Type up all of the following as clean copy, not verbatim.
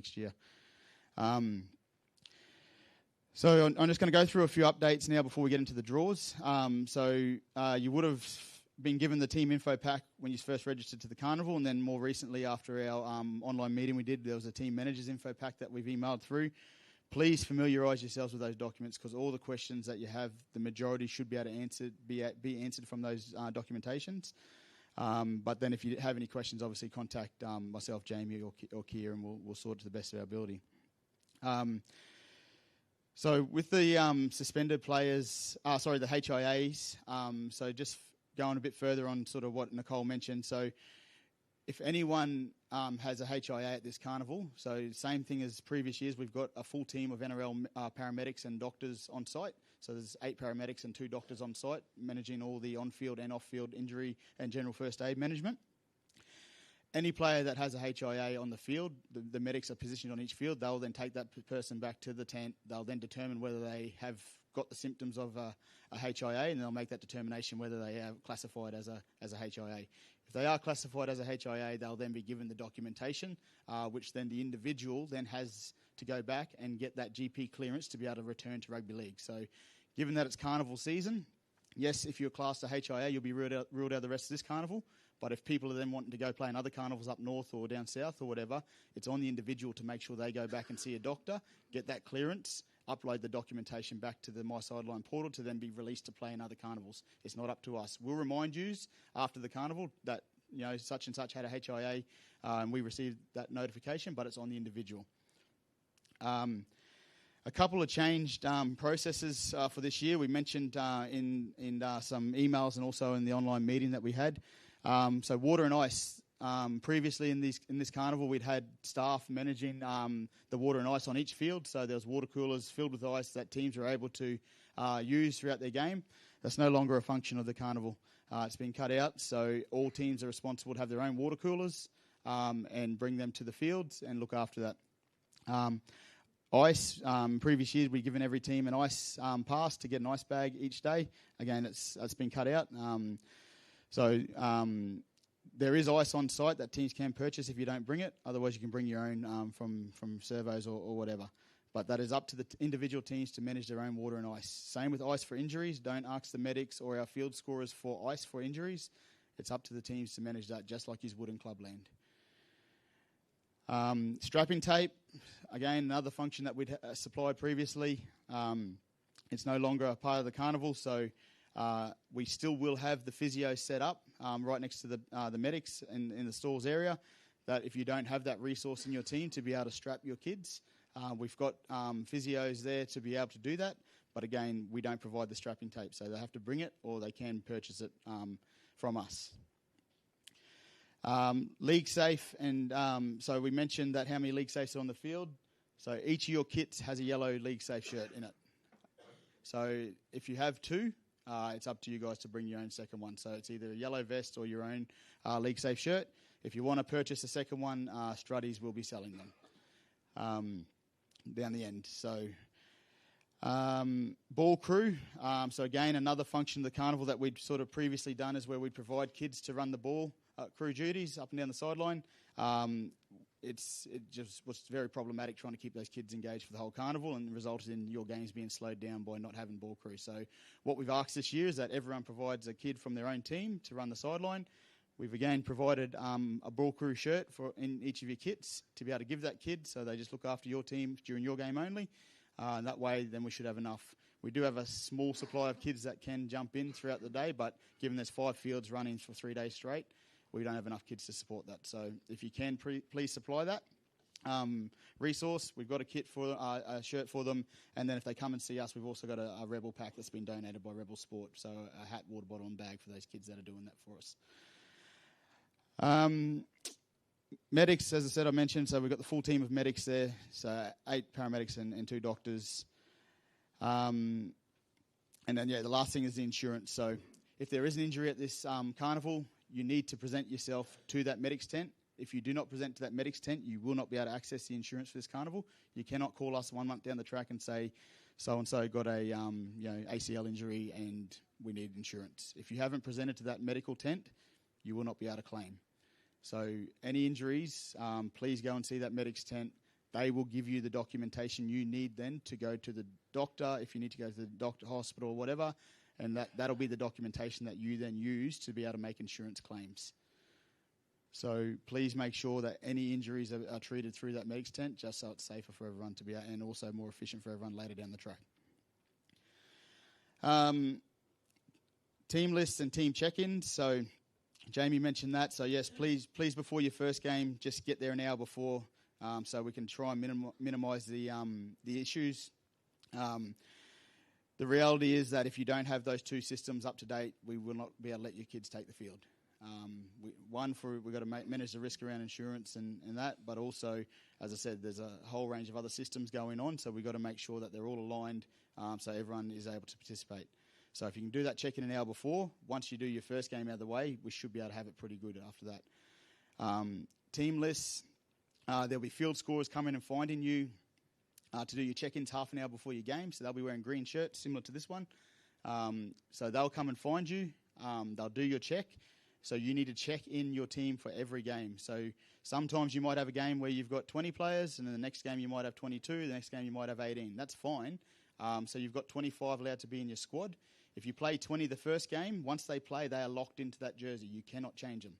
next year. So I'm just going to go through a few updates now before we get into the draws. You would have been given the team info pack when you first registered to the carnival, and then more recently after our online meeting we did, there was a team manager's info pack that we've emailed through. Please familiarise yourselves with those documents, because all the questions that you have, the majority should be able to be answered from those documentations. But then if you have any questions, obviously contact myself, Jamie, or Kia, and we'll sort it to the best of our ability. So with the suspended players, the HIAs, so just going a bit further on sort of what Nicole mentioned. So if anyone has a HIA at this carnival, so same thing as previous years, we've got a full team of NRL paramedics and doctors on site. So there's 8 paramedics and 2 doctors on site managing all the on-field and off-field injury and general first aid management. Any player that has a HIA on the field, the medics are positioned on each field. They'll then take that person back to the tent. They'll then determine whether they have got the symptoms of a HIA, and they'll make that determination whether they are classified as a HIA. If they are classified as a HIA, they'll then be given the documentation, which then the individual then has to go back and get that GP clearance to be able to return to rugby league. So given that it's carnival season, yes, if you're classed a HIA, you'll be ruled out the rest of this carnival. But if people are then wanting to go play in other carnivals up north or down south or whatever, it's on the individual to make sure they go back and see a doctor, get that clearance, upload the documentation back to the My Sideline portal to then be released to play in other carnivals. It's not up to us. We'll remind you after the carnival that, you know, such and such had a HIA, and we received that notification, but it's on the individual. A couple of changed processes for this year. We mentioned in some emails and also in the online meeting that we had. So water and ice. Previously in this carnival, we'd had staff managing the water and ice on each field. So there was water coolers filled with ice that teams were able to use throughout their game. That's no longer a function of the carnival. It's been cut out. So all teams are responsible to have their own water coolers and bring them to the fields and look after that. Ice. Previous years, we'd given every team an ice pass to get an ice bag each day. Again, it's been cut out. There is ice on site that teams can purchase if you don't bring it. Otherwise, you can bring your own from servos or whatever. But that is up to the individual teams to manage their own water and ice. Same with ice for injuries. Don't ask the medics or our field scorers for ice for injuries. It's up to the teams to manage that, just like you would in clubland. Strapping tape, again, another function that we'd supplied previously. It's no longer a part of the carnival, so we still will have the physio set up right next to the medics in the stalls area, that if you don't have that resource in your team to be able to strap your kids, we've got physios there to be able to do that. But again, we don't provide the strapping tape, so they have to bring it or they can purchase it from us. League safe, and so we mentioned that how many league safes are on the field. So each of your kits has a yellow league safe shirt in it. So if you have 2, it's up to you guys to bring your own second one. So it's either a yellow vest or your own league safe shirt. If you want to purchase a second one, Struddies will be selling them down the end. So ball crew. So again, another function of the carnival that we'd sort of previously done is where we'd provide kids to run the ball crew duties up and down the sideline. It just was very problematic trying to keep those kids engaged for the whole carnival, and resulted in your games being slowed down by not having ball crew. So what we've asked this year is that everyone provides a kid from their own team to run the sideline. We've again provided a ball crew shirt in each of your kits to be able to give that kid, so they just look after your team during your game only. And that way then we should have enough. We do have a small supply of kids that can jump in throughout the day, but given there's 5 fields running for 3 days straight, we don't have enough kids to support that. So if you can, please supply that resource. We've got a kit for a shirt for them, and then if they come and see us, we've also got a Rebel pack that's been donated by Rebel Sport. So a hat, water bottle, and bag for those kids that are doing that for us. Medics, as I said, I mentioned. So we've got the full team of medics there. So 8 paramedics and 2 doctors. And then the last thing is the insurance. So if there is an injury at this carnival, you need to present yourself to that medics tent. If you do not present to that medics tent, you will not be able to access the insurance for this carnival. You cannot call us 1 month down the track and say, so-and-so got a ACL injury and we need insurance. If you haven't presented to that medical tent, you will not be able to claim. So any injuries, please go and see that medics tent. they will give you the documentation you need then to go to the doctor, if you need to go to the doctor, hospital, or whatever, and that'll be the documentation that you then use to be able to make insurance claims. So please make sure that any injuries are treated through that medics tent, just so it's safer for everyone to be out, and also more efficient for everyone later down the track. Team lists and team check-ins. So Jamie mentioned that. So yes, please before your first game, just get there an hour before, so we can try and minimise the issues. The reality is that if you don't have those two systems up to date, we will not be able to let your kids take the field. We've got to manage the risk around insurance and that, but also, as I said, there's a whole range of other systems going on, so we've got to make sure that they're all aligned, so everyone is able to participate. So if you can do that check-in an hour before, once you do your first game out of the way, we should be able to have it pretty good after that. Team lists, there'll be field scorers coming and finding you to do your check-ins half an hour before your game, so they'll be wearing green shirts similar to this one. So they'll come and find you, they'll do your check. So you need to check in your team for every game. So sometimes you might have a game where you've got 20 players, and then the next game you might have 22, the next game you might have 18. That's fine. So you've got 25 allowed to be in your squad. If you play 20 the first game, once they play, they are locked into that jersey. You cannot change them.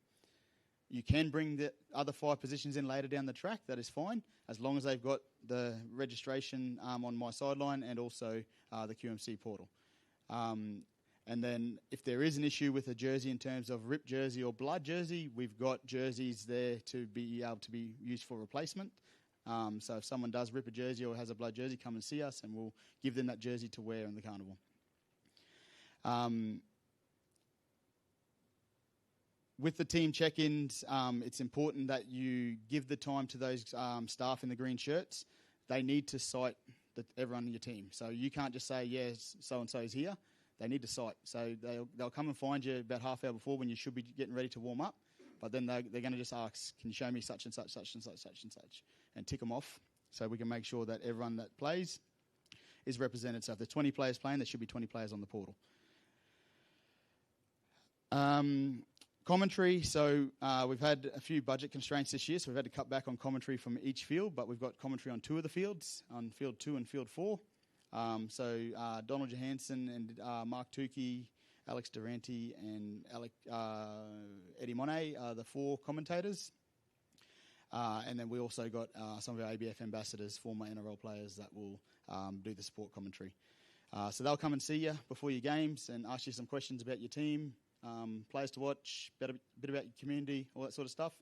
You can bring the other 5 positions in later down the track. That is fine, as long as they've got the registration on my sideline and also the QMC portal. And then if there is an issue with a jersey in terms of ripped jersey or blood jersey, we've got jerseys there to be able to be used for replacement. So if someone does rip a jersey or has a blood jersey, come and see us and we'll give them that jersey to wear in the carnival. With the team check-ins, it's important that you give the time to those staff in the green shirts. They need to cite everyone in your team. So you can't just say, yes, so-and-so is here. They need to cite. So they'll come and find you about half hour before when you should be getting ready to warm up. But then they're going to just ask, can you show me such and such, such and such, such and such, and tick them off so we can make sure that everyone that plays is represented. So if there's 20 players playing, there should be 20 players on the portal. Commentary. So we've had a few budget constraints this year, so we've had to cut back on commentary from each field, but we've got commentary on 2 of the fields, on Field 2 and Field 4. So Donald Johansson and Mark Tukey, Alex Durante and Eddie Monet are the 4 commentators. And then we also got some of our ABF ambassadors, former NRL players, that will do the sport commentary. So they'll come and see you before your games and ask you some questions about your team, players to watch, a bit about your community, all that sort of stuff.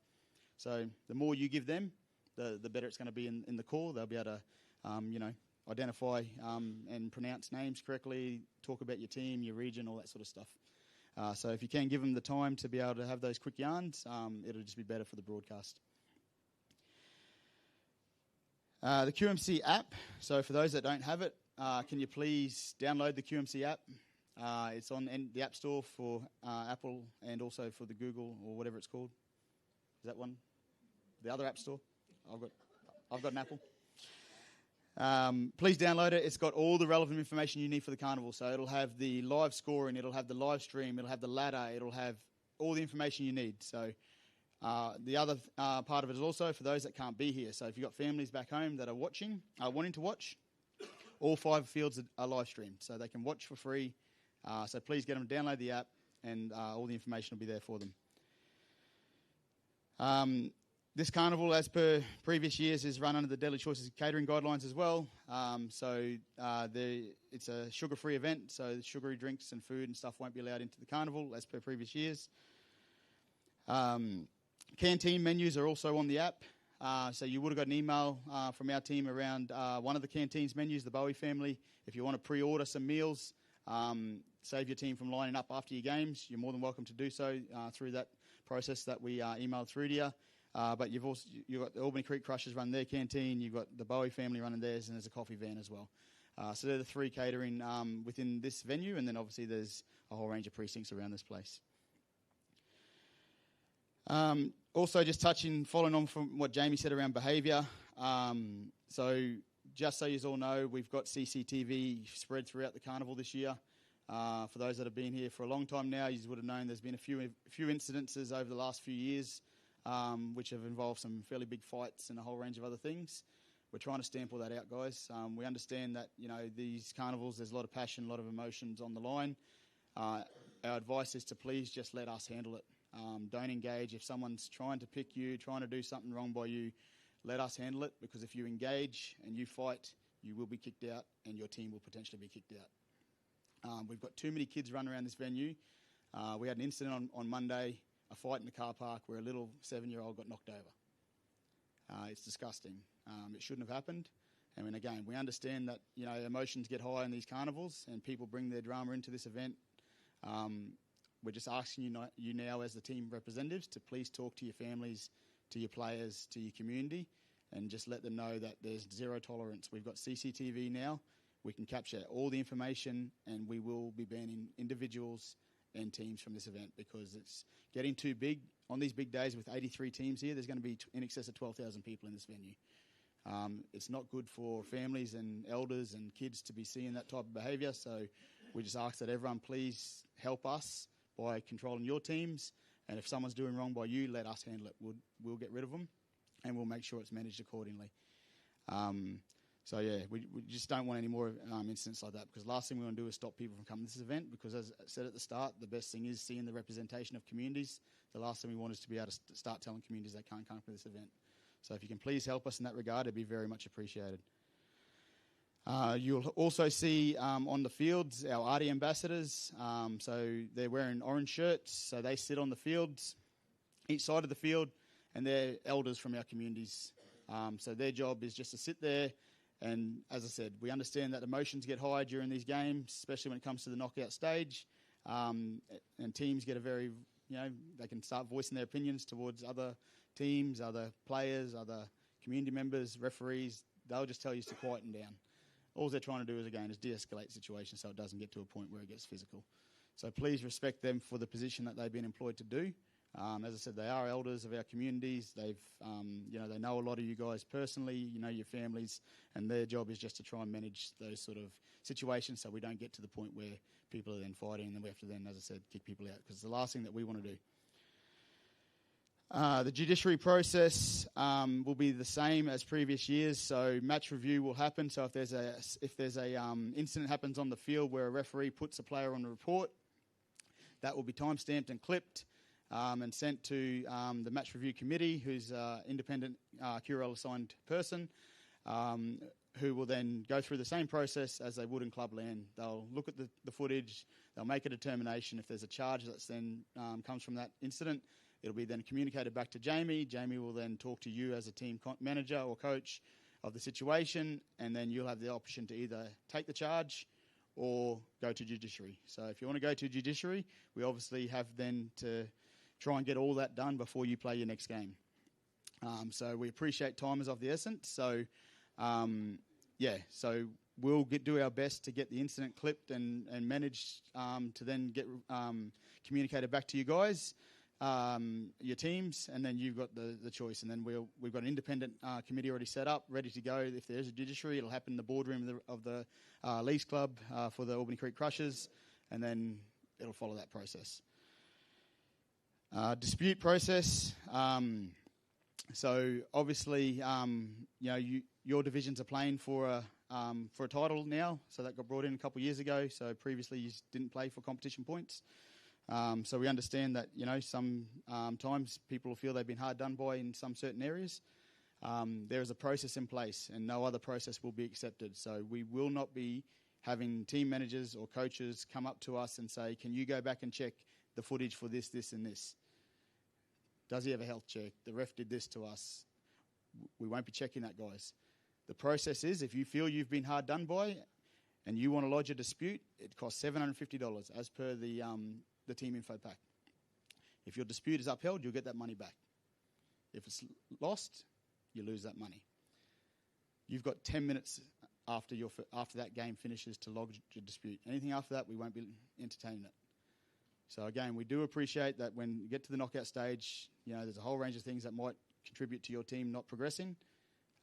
So the more you give them, the better it's going to be in the call. They'll be able to, identify and pronounce names correctly, talk about your team, your region, all that sort of stuff. So if you can give them the time to be able to have those quick yarns, it'll just be better for the broadcast. The QMC app. So for those that don't have it, can you please download the QMC app? It's on the App Store for Apple and also for the Google or whatever it's called. Is that one? The other App Store? I've got an Apple. Please download it. It's got all the relevant information you need for the carnival. So it'll have the live scoring, it'll have the live stream, it'll have the ladder, it'll have all the information you need. So the other part of it is also for those that can't be here. So if you've got families back home that are watching, wanting to watch, all 5 fields are live streamed. So they can watch for free. So please get them to download the app and all the information will be there for them. This carnival, as per previous years, is run under the Deadly Choices Catering guidelines as well. It's a sugar-free event, so sugary drinks and food and stuff won't be allowed into the carnival as per previous years. Canteen menus are also on the app. So you would have got an email from our team around one of the canteen's menus, the Bowie family. If you want to pre-order some meals, save your team from lining up after your games, you're more than welcome to do so through that process that we emailed through to you. But you've got the Albany Creek Crushers run their canteen, you've got the Bowie family running theirs, and there's a coffee van as well. So they're the 3 catering within this venue, and then obviously there's a whole range of precincts around this place. Also just following on from what Jamie said around behaviour. So just so you all know, we've got CCTV spread throughout the carnival this year. For those that have been here for a long time now, you would have known there's been a few incidences over the last few years, which have involved some fairly big fights and a whole range of other things. we're trying to stamp all that out, guys. We understand that, these carnivals, there's a lot of passion, a lot of emotions on the line. Our advice is to please just let us handle it. Don't engage. If someone's trying to pick you, trying to do something wrong by you, let us handle it, because if you engage and you fight, you will be kicked out and your team will potentially be kicked out. We've got too many kids running around this venue. We had an incident on Monday, a fight in the car park where a little 7-year-old got knocked over. It's disgusting. It shouldn't have happened. I mean, again, we understand that, emotions get high in these carnivals and people bring their drama into this event. We're just asking you now as the team representatives to please talk to your families, to your players, to your community, and just let them know that there's zero tolerance. We've got CCTV now. We can capture all the information, and we will be banning individuals and teams from this event because it's getting too big. On these big days with 83 teams here, there's going to be in excess of 12,000 people in this venue. It's not good for families and elders and kids to be seeing that type of behaviour, so we just ask that everyone please help us by controlling your teams, and if someone's doing wrong by you, let us handle it. We'll get rid of them, and we'll make sure it's managed accordingly. We just don't want any more incidents like that, because the last thing we want to do is stop people from coming to this event, because as I said at the start, the best thing is seeing the representation of communities. The last thing we want is to be able to start telling communities they can't come to this event. So if you can please help us in that regard, it'd be very much appreciated. You'll also see on the fields our Artie ambassadors. So they're wearing orange shirts, so they sit on the fields, each side of the field, and they're elders from our communities. So their job is just to sit there, and as I said, we understand that emotions get high during these games, especially when it comes to the knockout stage, and teams get they can start voicing their opinions towards other teams, other players, other community members, referees. They'll just tell you to quieten down. All they're trying to do is de-escalate the situation so it doesn't get to a point where it gets physical. So please respect them for the position that they've been employed to do. As I said, they are elders of our communities. They know a lot of you guys personally, your families, and their job is just to try and manage those sort of situations so we don't get to the point where people are then fighting and then we have to as I said, kick people out, because it's the last thing that we want to do. The judiciary process will be the same as previous years. So match review will happen. So if there's a incident happens on the field where a referee puts a player on the report, that will be time-stamped and clipped and sent to the match review committee, who's an independent QRL assigned person, who will then go through the same process as they would in clubland. They'll look at the footage. They'll make a determination. If there's a charge that then comes from that incident, it'll be then communicated back to Jamie. Jamie will then talk to you as a team manager or coach of the situation, and then you'll have the option to either take the charge or go to judiciary. So if you want to go to judiciary, we obviously have then to try and get all that done before you play your next game. So we appreciate time is of the essence. So, so we'll do our best to get the incident clipped and managed to then get communicated back to you guys. Your teams, and then you've got the choice, and then we've got an independent committee already set up, ready to go. If there's a judiciary, it'll happen in the boardroom of the Leagues Club for the Albany Creek Crushers, and then it'll follow that process. Dispute process. So obviously, your divisions are playing for a title now. So that got brought in a couple of years ago. So previously, you didn't play for competition points. So we understand that, some times people feel they've been hard done by in some certain areas. There is a process in place, and no other process will be accepted. So we will not be having team managers or coaches come up to us and say, can you go back and check the footage for this, this, and this? Does he have a health check? The ref did this to us. We won't be checking that, guys. The process is, if you feel you've been hard done by and you want to lodge a dispute, it costs $750 as per the team info pack. If your dispute is upheld, you'll get that money back. If it's lost, you lose that money. You've got 10 minutes after that game finishes to lodge your dispute. Anything after that, we won't be entertaining it. So again, we do appreciate that when you get to the knockout stage, there's a whole range of things that might contribute to your team not progressing.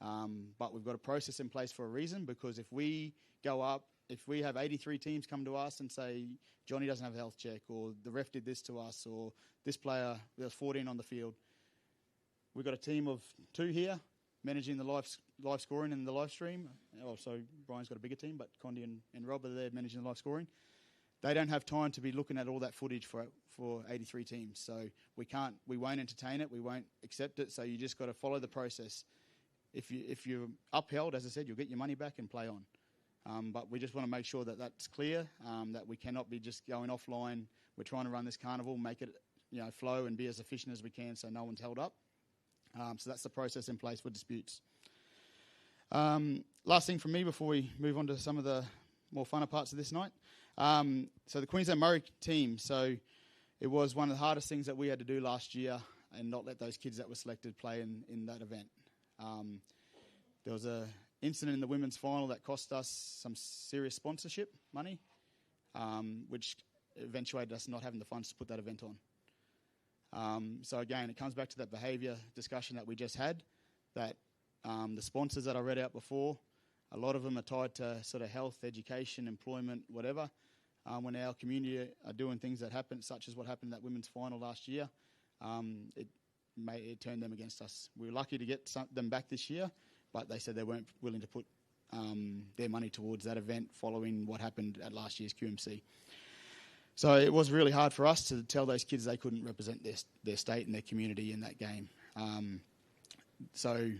But we've got a process in place for a reason, because if we go up, if we have 83 teams come to us and say, Johnny doesn't have a health check, or the ref did this to us, or this there's 14 on the field, we've got a team of 2 here managing the live live scoring in the live stream. Also, Brian's got a bigger team, but Condi and Rob are there managing the live scoring. They don't have time to be looking at all that footage for 83 teams. So we won't entertain it, we won't accept it. So you just got to follow the process. If you're upheld, as I said, you'll get your money back and play on. But we just want to make sure that that's clear, that we cannot be just going offline. We're trying to run this carnival, make it flow and be as efficient as we can so no one's held up. So that's the process in place for disputes. Last thing from me before we move on to some of the more funner parts of this night. So the Queensland Murray team. So it was one of the hardest things that we had to do last year and not let those kids that were selected play in that event. There was an incident in the women's final that cost us some serious sponsorship money, which eventuated us not having the funds to put that event on. So again, it comes back to that behaviour discussion that we just had, that the sponsors that I read out before, a lot of them are tied to sort of health, education, employment, whatever. When our community are doing things that happen, such as what happened in that women's final last year, it turned them against us. We were lucky to get them back this year, but they said they weren't willing to put their money towards that event following what happened at last year's QMC. So it was really hard for us to tell those kids they couldn't represent their state and their community in that game. So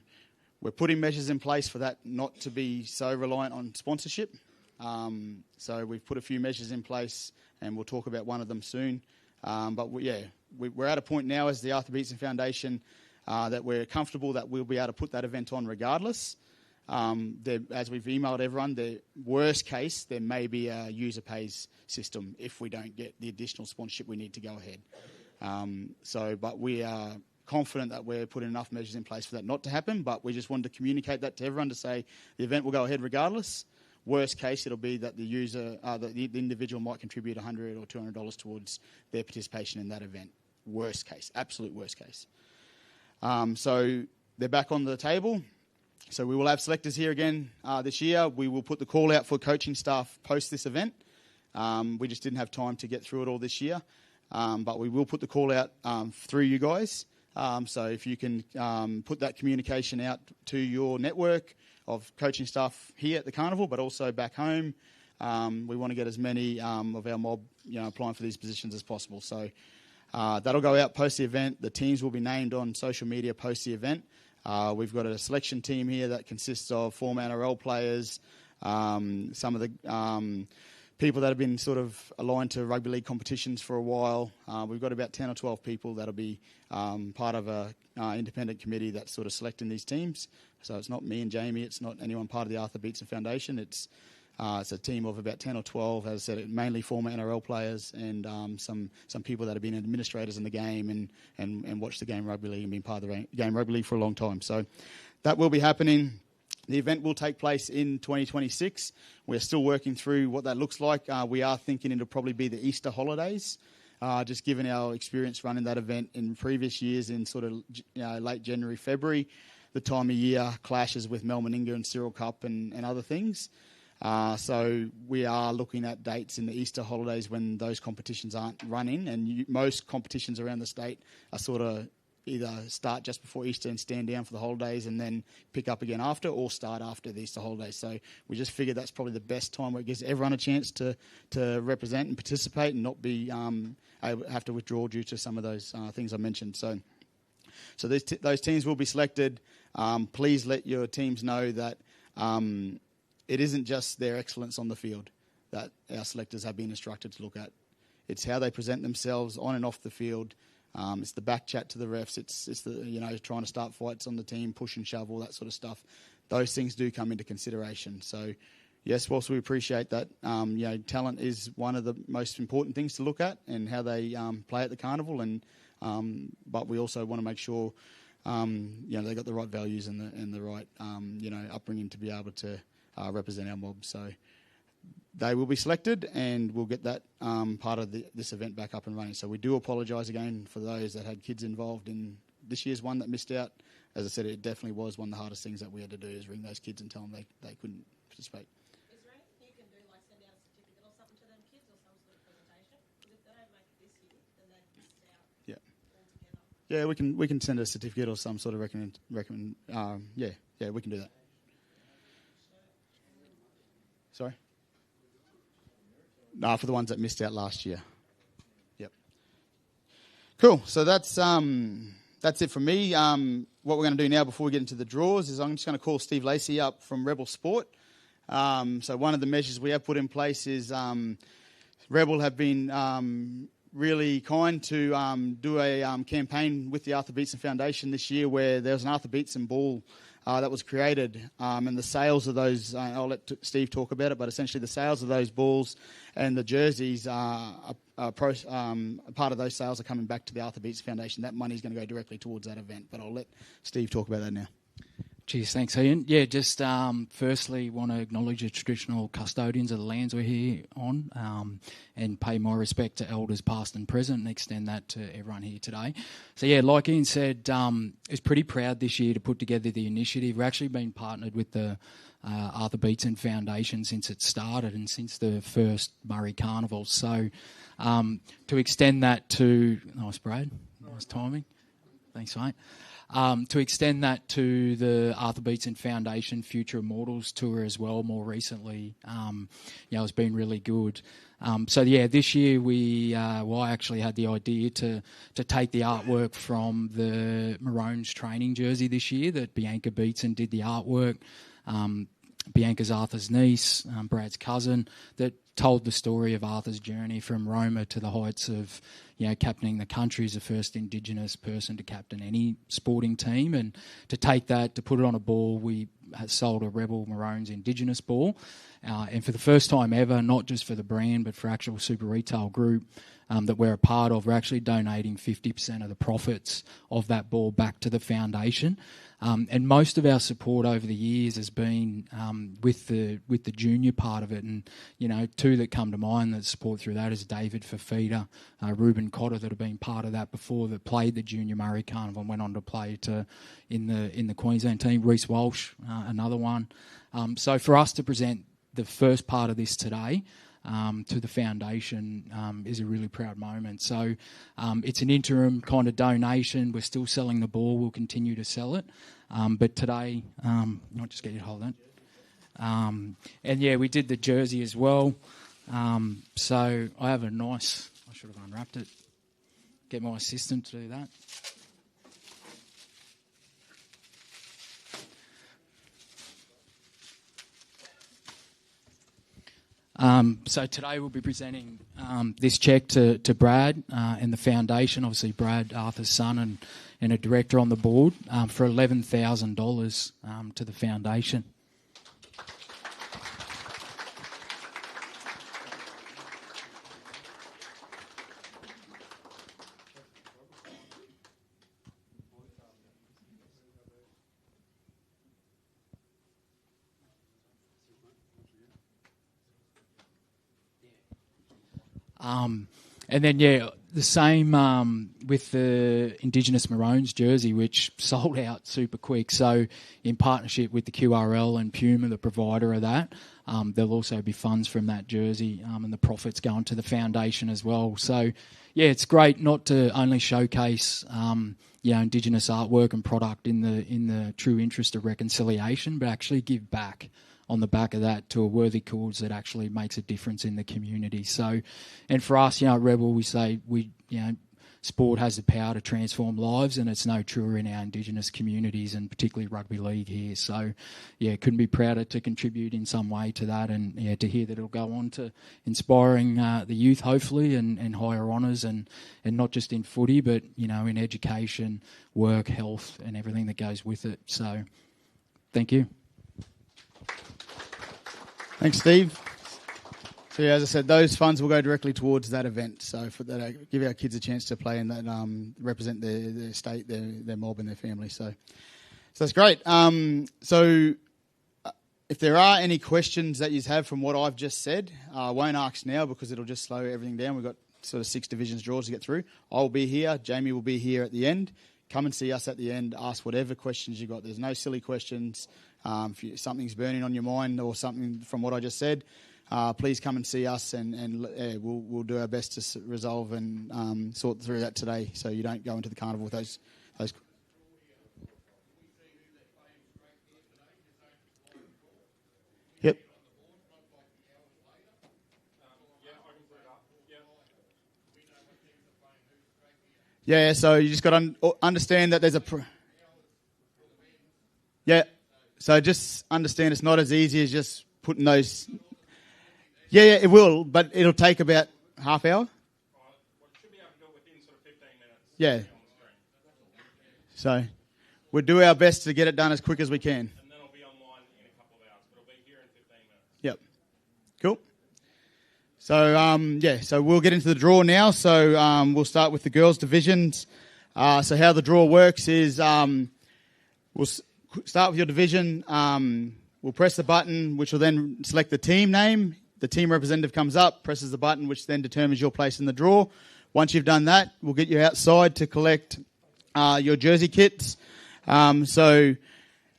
we're putting measures in place for that not to be so reliant on sponsorship. So we've put a few measures in place, and we'll talk about one of them soon. But we're at a point now as the Arthur Beetson Foundation that we're comfortable that we'll be able to put that event on regardless. As we've emailed everyone, the worst case, there may be a user pays system if we don't get the additional sponsorship we need to go ahead. But we are confident that we're putting enough measures in place for that not to happen, but we just wanted to communicate that to everyone to say the event will go ahead regardless. Worst case, it'll be that the individual might contribute $100 or $200 towards their participation in that event. Worst case, absolute worst case. So they're back on the table. So we will have selectors here again this year. We will put the call out for coaching staff post this event. We just didn't have time to get through it all this year. But we will put the call out through you guys. So if you can put that communication out to your network of coaching staff here at the carnival, but also back home, we want to get as many of our mob applying for these positions as possible. So that'll go out post the event. The teams will be named on social media post the event. We've got a selection team here that consists of former NRL players, some of the people that have been sort of aligned to rugby league competitions for a while. We've got about 10 or 12 people that'll be part of a independent committee that's sort of selecting these teams. So it's not me and Jamie, it's not anyone part of the Arthur Beetson Foundation. It's a team of about 10 or 12, as I said, mainly former NRL players and some people that have been administrators in the game and watched the game rugby league and been part of the game rugby league for a long time. So that will be happening. The event will take place in 2026. We're still working through what that looks like. We are thinking it'll probably be the Easter holidays, just given our experience running that event in previous years in sort of late January, February. The time of year clashes with Melmaninga and Cyril Cup and other things. So we are looking at dates in the Easter holidays when those competitions aren't running, and most competitions around the state are sort of either start just before Easter and stand down for the holidays and then pick up again after, or start after the Easter holidays. So we just figured that's probably the best time where it gives everyone a chance to represent and participate and not be have to withdraw due to some of those things I mentioned. So those teams will be selected. Please let your teams know that it isn't just their excellence on the field that our selectors have been instructed to look at. It's how they present themselves on and off the field. It's the back chat to the refs. It's the trying to start fights on the team, push and shove, all that sort of stuff. Those things do come into consideration. So, yes, whilst we appreciate that, talent is one of the most important things to look at and how they play at the carnival. But we also want to make sure they got the right values and the right upbringing to be able to represent our mob. So they will be selected, and we'll get that part of this event back up and running. So we do apologise again for those that had kids involved in this year's one that missed out. As I said, it definitely was one of the hardest things that we had to do, is ring those kids and tell them they couldn't participate. Is there anything you can do, like send out a certificate or something to them kids, or some sort of presentation? Because if they don't make it this year, then they've missed out altogether. Yeah, we can send a certificate or some sort of we can do that. Sorry? No, for the ones that missed out last year. Yep. Cool. So that's it from me. What we're going to do now before we get into the draws is I'm just going to call Steve Lacey up from Rebel Sport. So one of the measures we have put in place is Rebel have been really kind to do a campaign with the Arthur Beetson Foundation this year where there was an Arthur Beetson ball that was created, and the sales of those, I'll let Steve talk about it, but essentially the sales of those balls and the jerseys, part of those sales are coming back to the Arthur Beetson Foundation. That money is going to go directly towards that event, but I'll let Steve talk about that now. Cheers, thanks, Ian. Yeah, just firstly want to acknowledge the traditional custodians of the lands we're here on, and pay my respect to elders past and present, and extend that to everyone here today. So yeah, like Ian said, it's pretty proud this year to put together the initiative. We've actually been partnered with the Arthur Beetson Foundation since it started and since the first Murray Carnival. So to extend that to... Nice, Brad. Nice timing. Thanks, mate. To extend that to the Arthur Beetson Foundation Future Immortals Tour as well more recently, it's been really good. So yeah, this year I actually had the idea to take the artwork from the Maroons training jersey this year that Bianca Beetson did the artwork. Bianca's Arthur's niece, Brad's cousin, that told the story of Arthur's journey from Roma to the heights of, captaining the country as the first Indigenous person to captain any sporting team. And to take that, to put it on a ball, we sold a Rebel Maroons Indigenous ball. And for the first time ever, not just for the brand, but for actual super retail group that we're a part of, we're actually donating 50% of the profits of that ball back to the foundation. And most of our support over the years has been with the junior part of it. And, two that come to mind that support through that is David Fafita, Ruben Cotter, that have been part of that before, that played the Junior Murray Carnival and went on to play in the Queensland team. Reece Walsh, another one. So for us to present the first part of this today to the foundation is a really proud moment. So it's an interim kind of donation. We're still selling the ball. We'll continue to sell it. But today, I'll just get you to hold that. And yeah, we did the jersey as well. So I have I should have unwrapped it. Get my assistant to do that. So today we'll be presenting this cheque to Brad and the foundation, obviously Brad, Arthur's son, and a director on the board, for $11,000 to the foundation. And then, the same with the Indigenous Maroons jersey, which sold out super quick. So in partnership with the QRL and Puma, the provider of that, there'll also be funds from that jersey and the profits going to the foundation as well. So, yeah, it's great not to only showcase, Indigenous artwork and product in the true interest of reconciliation, but actually give back on the back of that to a worthy cause that actually makes a difference in the community. So, and for us, at Rebel, we say sport has the power to transform lives, and it's no truer in our Indigenous communities and particularly rugby league here. So, couldn't be prouder to contribute in some way to that, and to hear that it'll go on to inspiring the youth, hopefully, and higher honours, and not just in footy, but in education, work, health, and everything that goes with it. So, thank you. Thanks, Steve. So, as I said, those funds will go directly towards that event. So, for that, give our kids a chance to play and that represent their state, their mob, and their family. So that's great. If there are any questions that you have from what I've just said, I won't ask now because it'll just slow everything down. We've got sort of 6 divisions draws to get through. I'll be here. Jamie will be here at the end. Come and see us at the end. Ask whatever questions you got. There's no silly questions. If something's burning on your mind or something from what I just said, please come and see us, and we'll do our best to resolve and sort through that today, so you don't go into the carnival with those. Yep. Yeah, so you just got to understand that there's a... Yeah, so just understand it's not as easy as just putting those... Yeah, it will, but it'll take about half hour. Should be able to do it within sort of 15 minutes. Yeah. On the screen. So we'll do our best to get it done as quick as we can. And then it'll be online in a couple of hours, but it'll be here in 15 minutes. Yep. Cool. So, so we'll get into the draw now. So we'll start with the girls' divisions. So how the draw works is we'll start with your division. We'll press the button, which will then select the team name. The team representative comes up, presses the button, which then determines your place in the draw. Once you've done that, we'll get you outside to collect your jersey kits. So,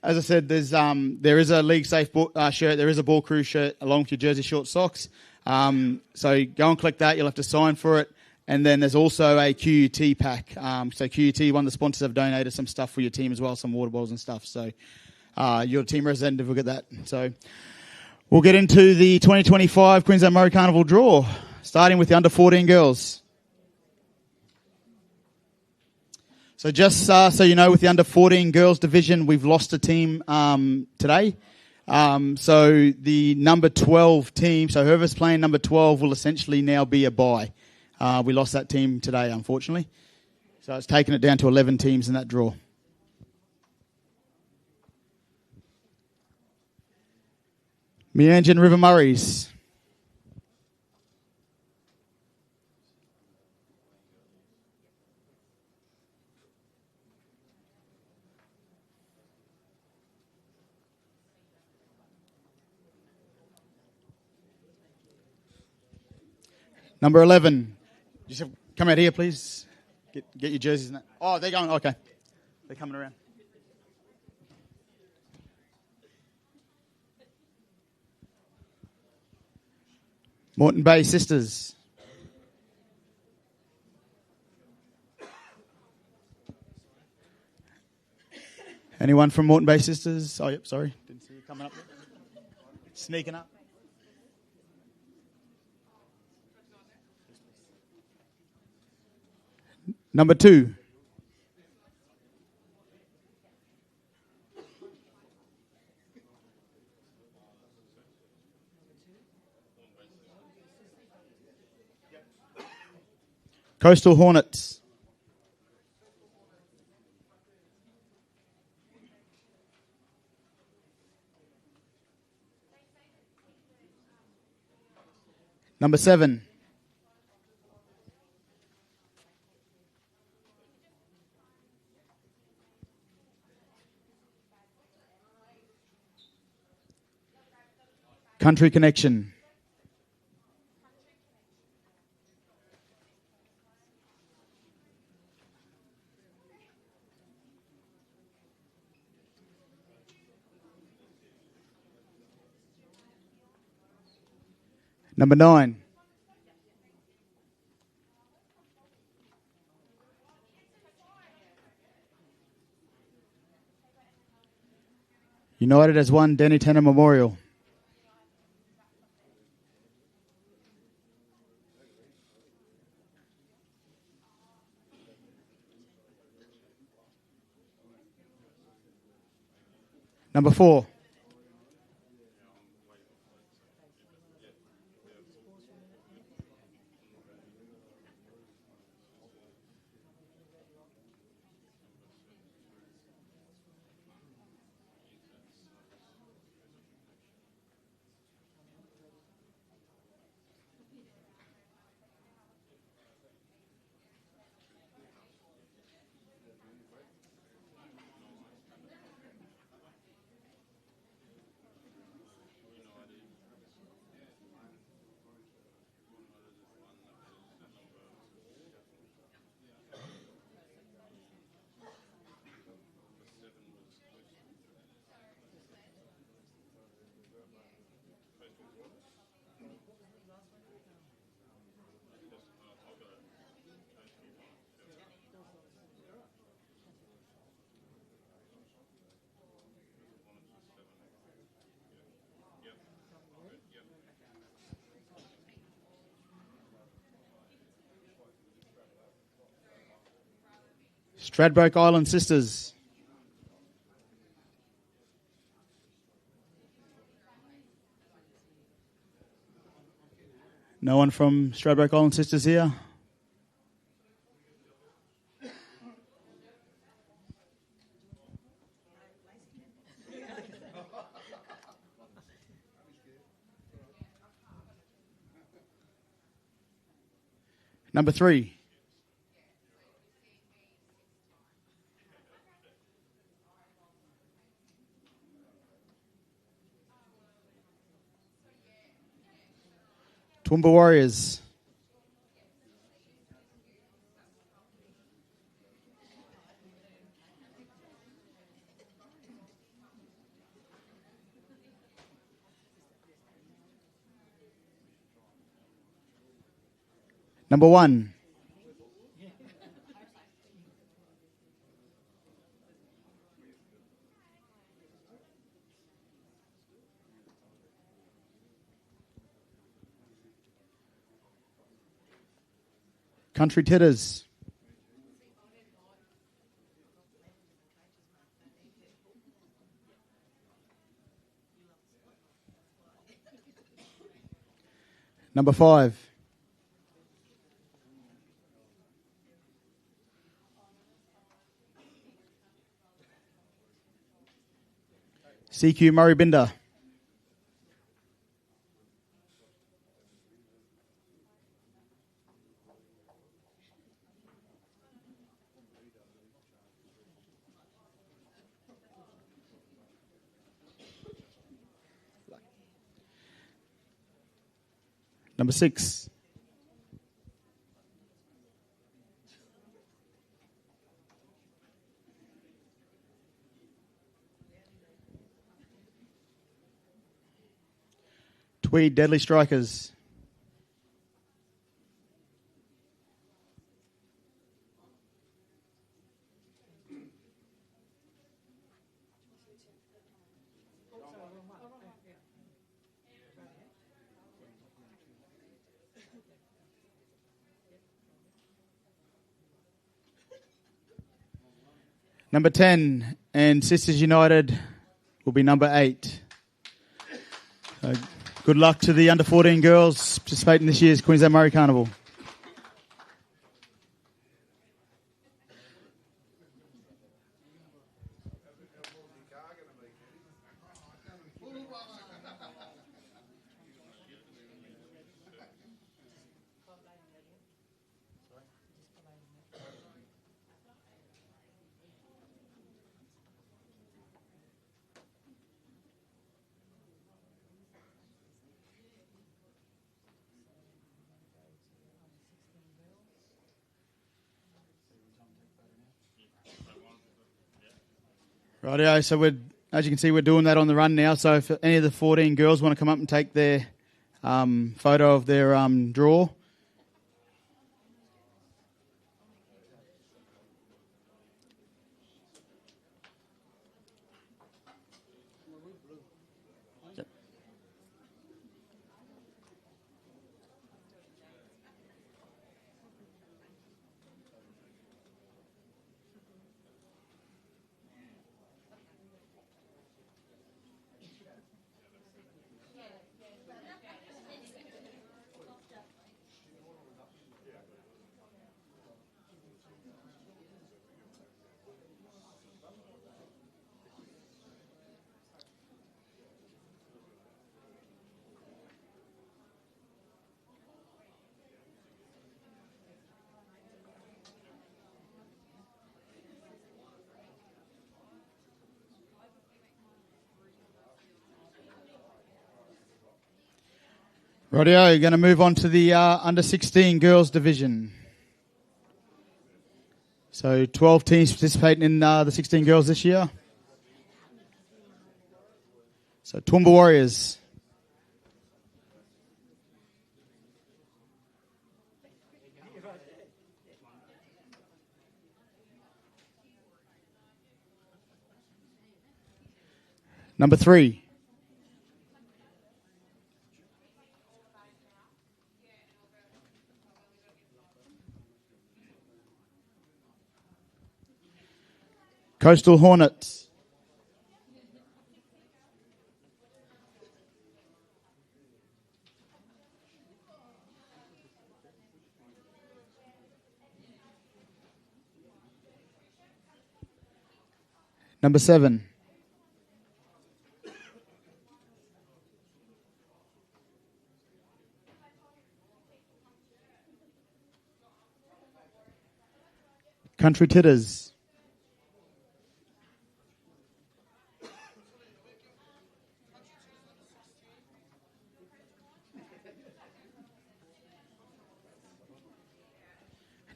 as I said, there is a league safe shirt, there is a ball crew shirt along with your jersey short socks. So go and collect that. You'll have to sign for it. And then there's also a QUT pack. So QUT, one of the sponsors, have donated some stuff for your team as well, some water bottles and stuff. So your team representative will get that. So we'll get into the 2025 Queensland Murray Carnival draw, starting with the under 14 girls. So just so you know, with the under 14 girls division, we've lost a team today. So the number 12 team, so whoever's playing number 12 will essentially now be a bye. We lost that team today, unfortunately. So it's taken it down to 11 teams in that draw. Meanjin River Murrays. Number 11. Just come out here, please. Get your jerseys. And that. Oh, they're going. Okay. They're coming around. Moreton Bay Sisters. Anyone from Moreton Bay Sisters? Oh, yep, sorry. Didn't see you coming up there. Sneaking up. Number 2. Coastal Hornets. Number 7. Country Connection. Number 9. United as one, Denny Tanner Memorial. Number 4. Stradbroke Island Sisters. No one from Stradbroke Island Sisters here? Number 3. Toowoomba Warriors. Number 1. Country Titters. Number 5. CQ Murray Binder. Number 6. Tweed Deadly Strikers. Number 10 and Sisters United will be number 8. Good luck to the under 14 girls participating in this year's Queensland Murray Carnival. Rightio, so as you can see, we're doing that on the run now. So if any of the 14 girls want to come up and take their photo of their draw. Rightio, you're going to move on to the under 16 girls division. So 12 teams participating in the 16 girls this year. So Toowoomba Warriors. Number 3. Coastal Hornets. Number 7. Country Titters.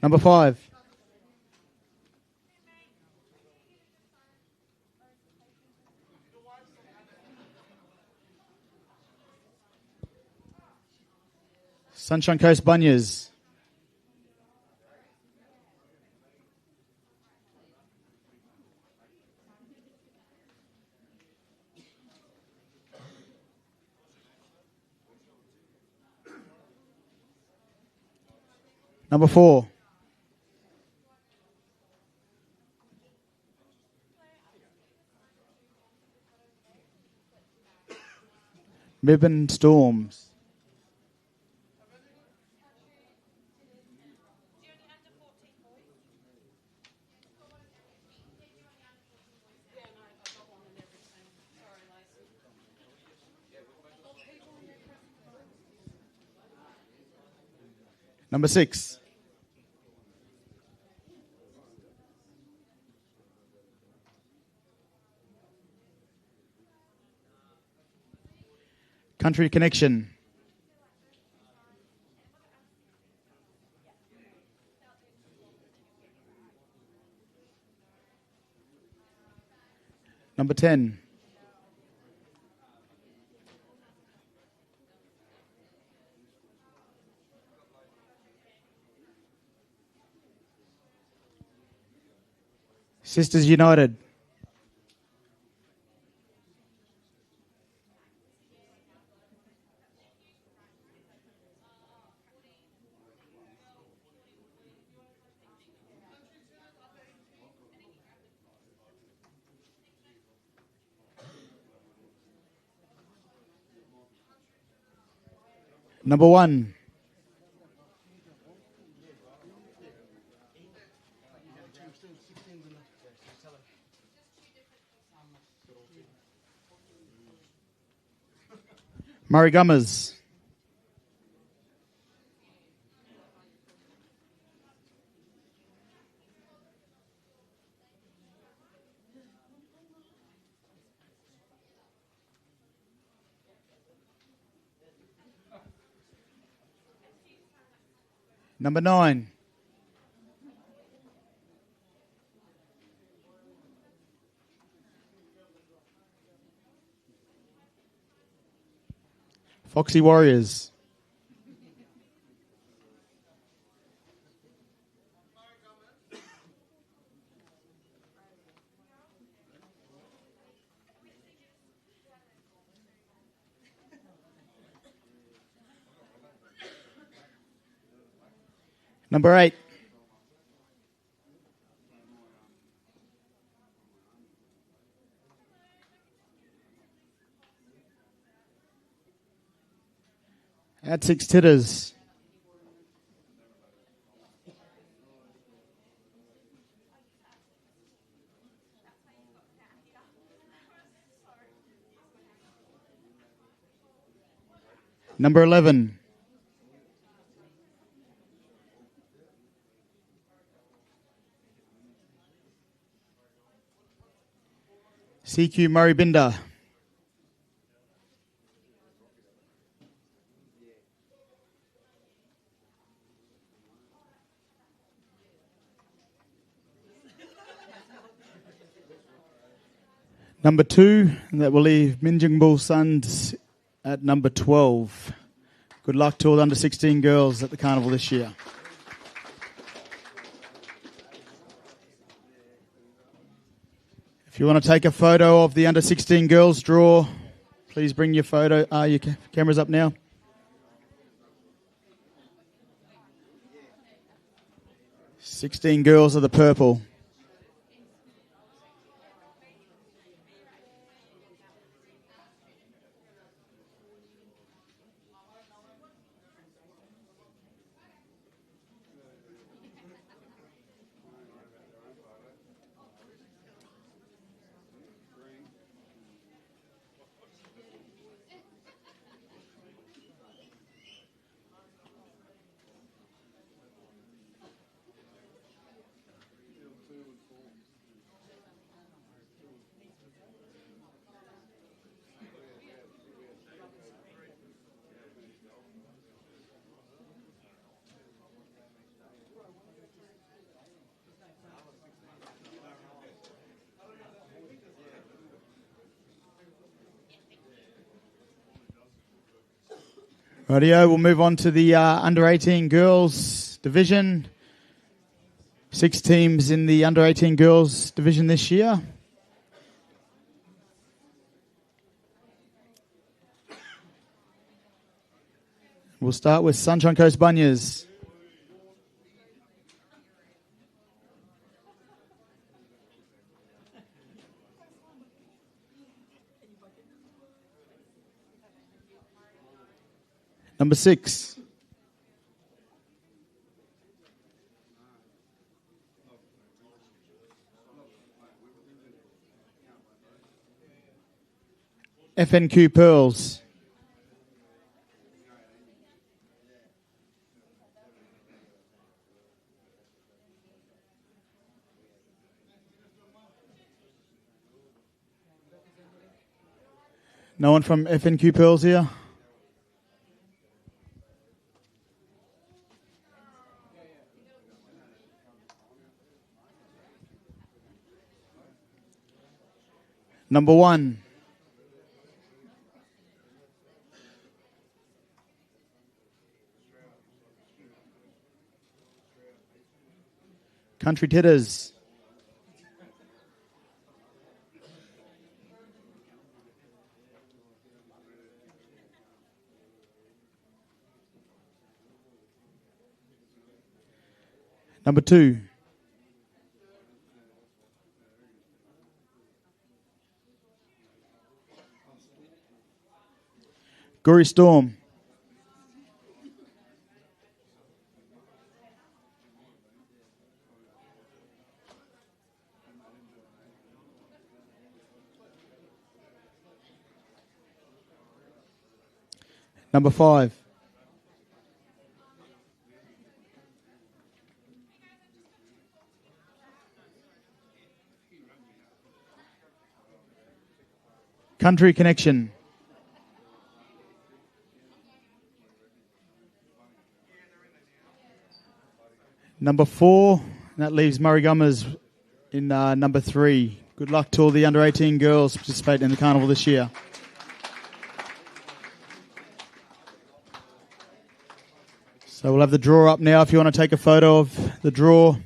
Number 5. Sunshine Coast Bunyas. Number 4. Mibben Storms. Number 6. Country Connection. Number 10. Sisters United. Number 1. Murray Gummers. Number 9. Foxy Warriors. Number 8. At 6 Titters. Number 11. CQ Murray Binder. Number 2, and that will leave Minjungbul Suns at number 12. Good luck to all the under 16 girls at the carnival this year. If you want to take a photo of the under 16 girls draw, please bring your cameras up now. "16 girls are the purple." Rightio, we'll move on to the under 18 girls division. 6 teams in the under 18 girls division this year. We'll start with Sunshine Coast Bunyas. Number 6. FNQ Pearls. No one from FNQ Pearls here? Number 1. Country Titters. Number 2. Gory Storm. Number 5. Country Connection. Number 4, that leaves Murray Gummers in number 3. Good luck to all the under 18 girls participating in the carnival this year. So we'll have the draw up now if you want to take a photo of the draw.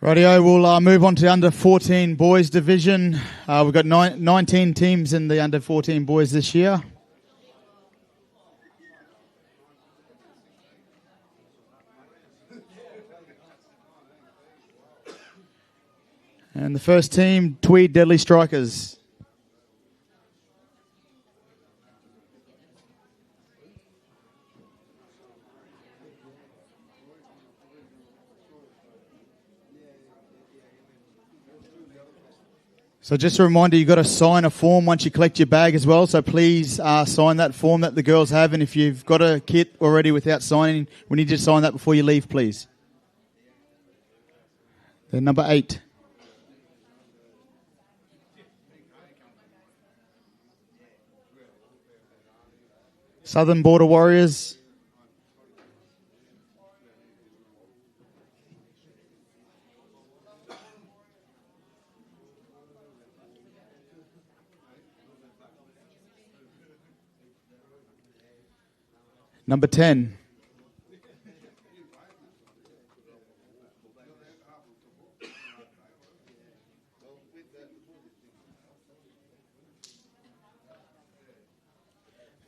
Rightio, we'll move on to under 14 boys division. We've got 19 teams in the under 14 boys this year. And the first team, Tweed Deadly Strikers. So just a reminder, you've got to sign a form once you collect your bag as well. So please sign that form that the girls have. And if you've got a kit already without signing, we need you to sign that before you leave, please. Then number 8. Southern Border Warriors. Number 10.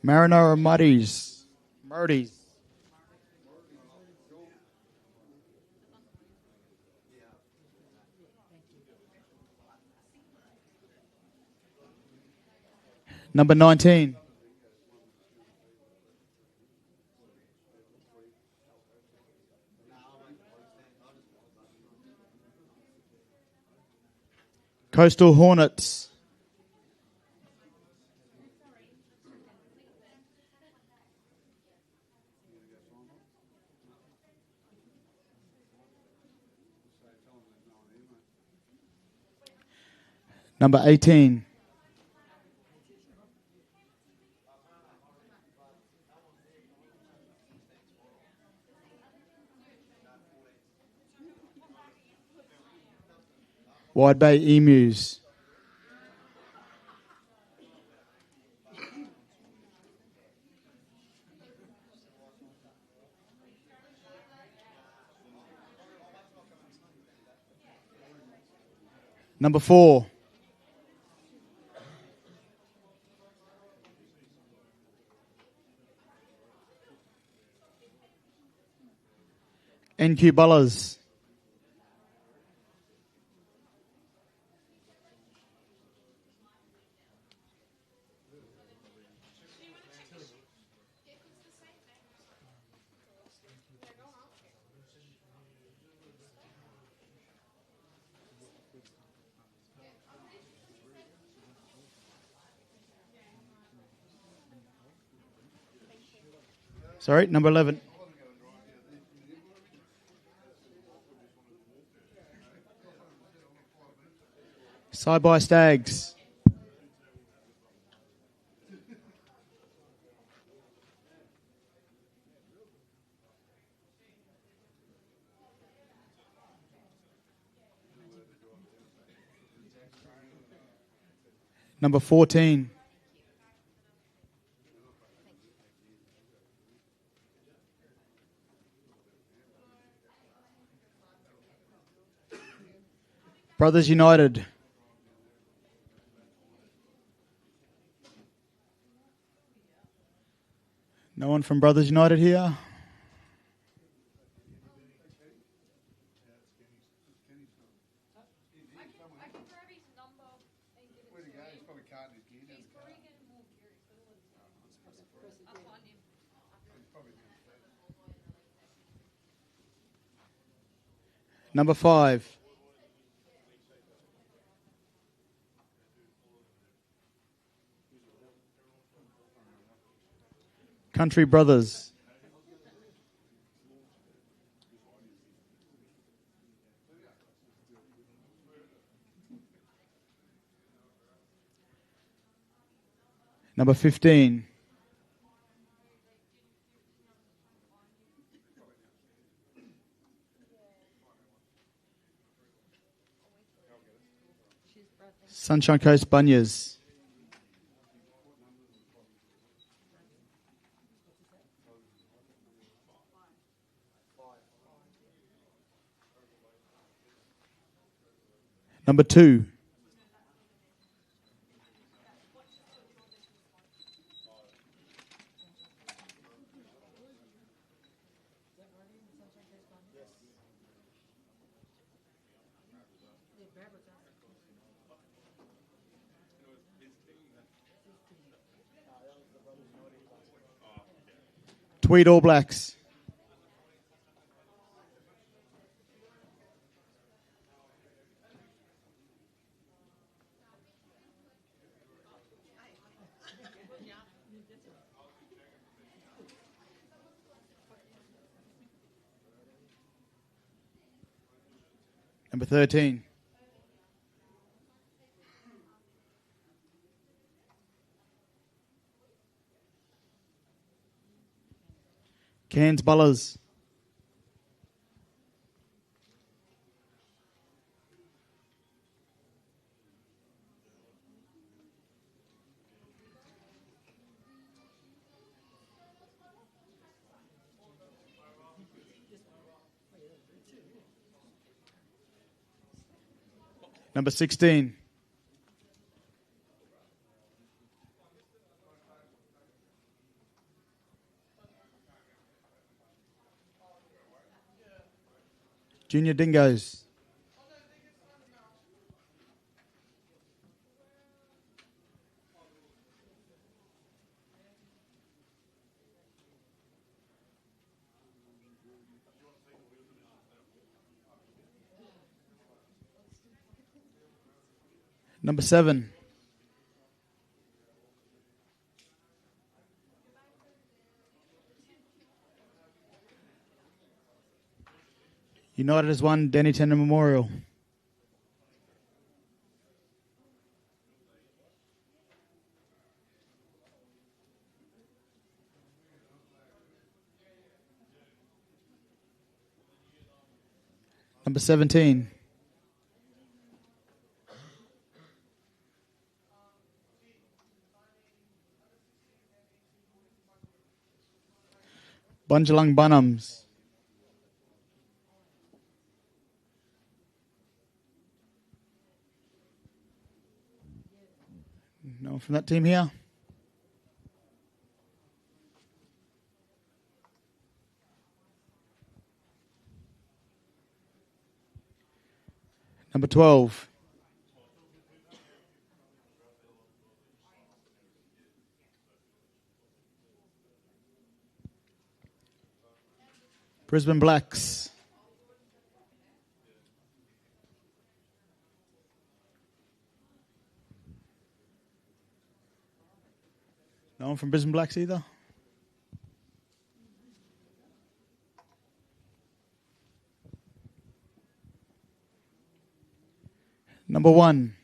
Marinara Muddies. Murdies. Number 19. Coastal Hornets. Number 18. Wide Bay Emus. Number 4. NQ Bullers. Sorry, number 11. Side by Stags. Number 14. Brothers United. No one from Brothers United here? Number 5. Country Brothers. Number 15. Sunshine Coast Bunyas. Number 2. Tweed All Blacks. Number 13. Cairns Bullers. Number 16. Junior Dingoes. Number 7. United has won Denny Tender Memorial. Number 17. Bunjalung Bunhams. No one from that team here. Number 12. Brisbane Blacks. No one from Brisbane Blacks either. Number 1.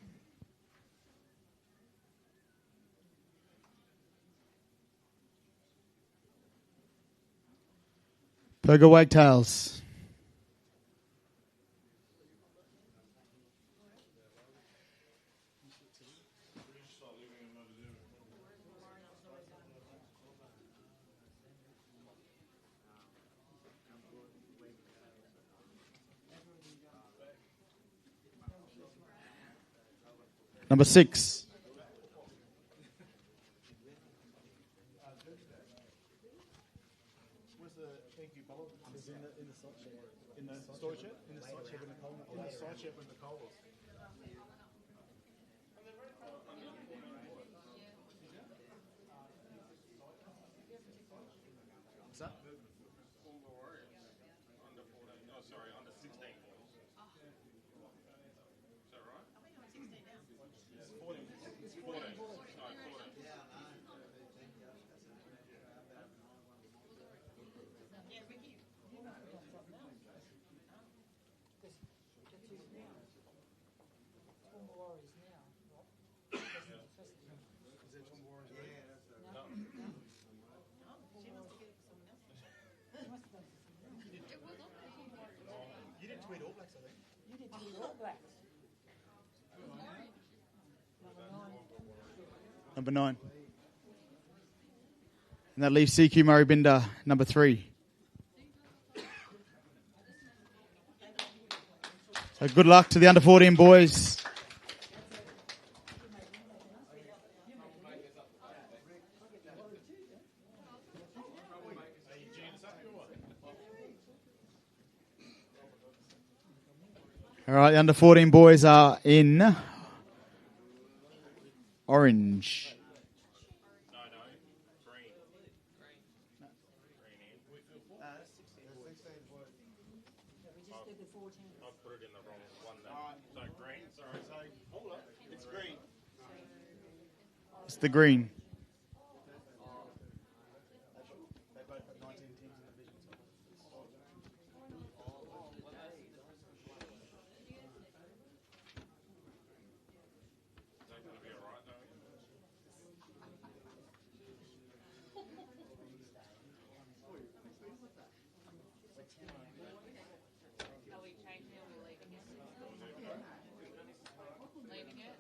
Perga Wagtails. Number 6. Under 16 boys. Is that right? I think I'm 16 now. It's 14. It's 14. No, 14. Yeah, Ricky. She must have given it to someone else. You did tweet All Blacks, I think. You did tweet All Blacks. Number 9. And that leaves CQ Murray Binder, number 3. So good luck to the under 14 boys. All right, the under 14 boys are in orange. No, green. Green in. I've put it in the wrong one then. So green, sorry. Hold on. It's green. It's the green. Is that going to be all right, though? Are we changing it or leaving it? Leaving it?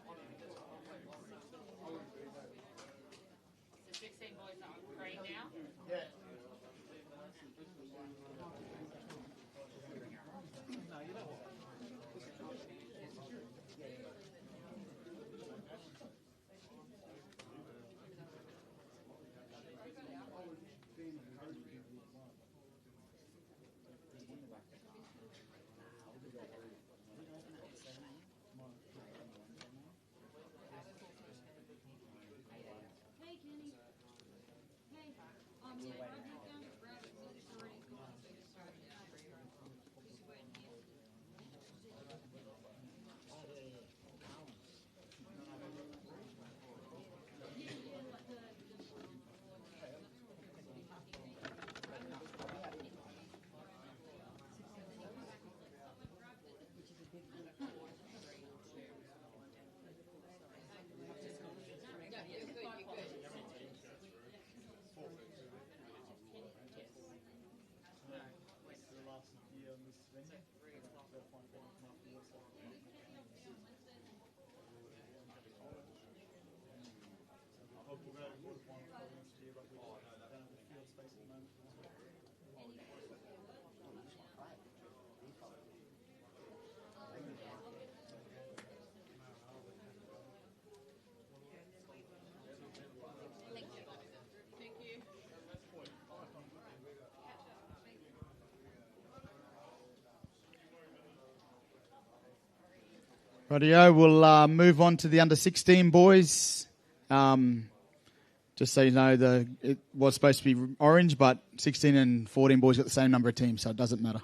Rightio, we'll move on to the under 16 boys. Just so you know, it was supposed to be orange, but 16 and 14 boys got the same number of teams, so it doesn't matter.